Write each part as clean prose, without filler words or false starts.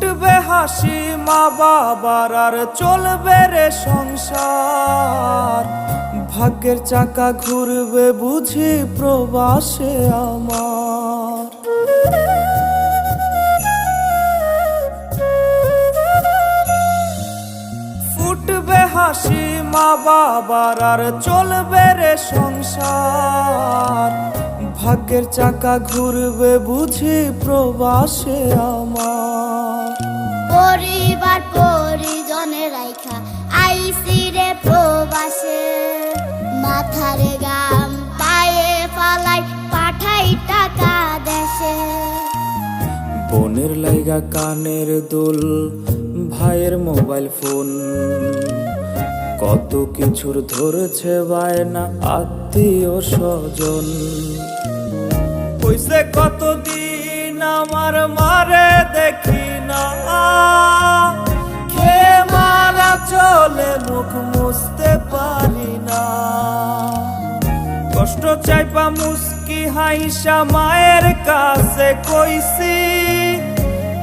ফুটবে হাসি মা বাবার আর চলবে রে সংসার। ভাগ্যের চাকা ঘুরবে বুঝি প্রবাসে আমার। ফুটবে হাসি মা বাবার আর চলবে রে সংসার। ভাগ্যের চাকা ঘুরবে বুঝি প্রবাসে আমার। পরিবার পরিজনে রাইখা আইসি রে প্রবাসে, মাথারে গাম পায়ে ফালাই পাঠাই টাকা দেশে। বোনের লাইগা কানের দুল, ভাইয়ের মোবাইল ফোন, কত কিছুর ধরেছে বায়না আত্মীয় স্বজন। কইছে কতদিন আমার মারে দেখি না, খেয়ে মারা চলে মুখ মুছতে পারি না। কষ্ট চাইপা মুস্কি হাইসা মায়ের কাছে কইছি,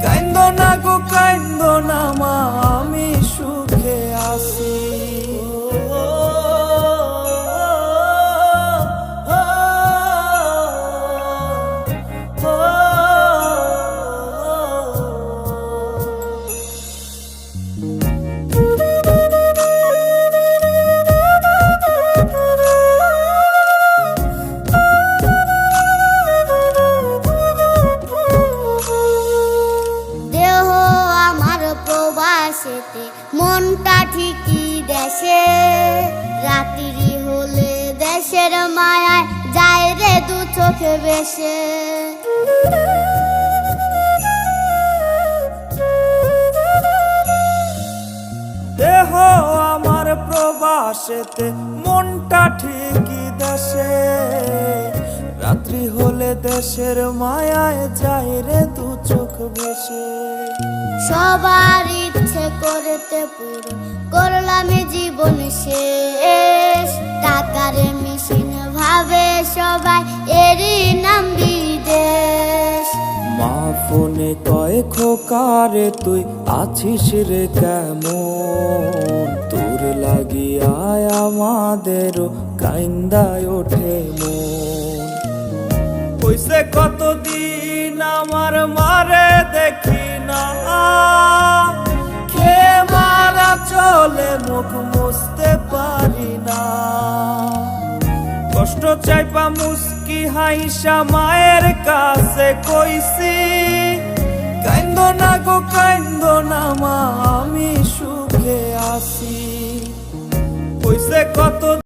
কাইন্দো না গো কাইন্দো না মা, আমি সুখে আছি। মনটা ঠিকই দেশে, রাত্রি হলে দেশের মায়ায় যায় রে দু চোখে বেশে। দেহ আমার প্রবাসেতে, মনটা ঠিকই দেশে, রাত্রি হলে দেশের মায়ায় যায় রে দু চোখ বেশে। সবার ইচ্ছে করতে পুরো করলাম জীবন শেষ, টাকার মেশিন ভাবে সবাই এরই নাম বিদেশ। মা ফোনে কয় খোকারে তুই আছিস রে কেমন, তোর লাগিয়ায় আমাদেরও কাইন্দায় ওঠে মন। কইছে কতদিন আমার মারে দেখি না, খেয়ে মারা চলে মুখ মুছতে পারি না। কষ্ট চাইপা মুস্কি হাইসা মায়ের কাছে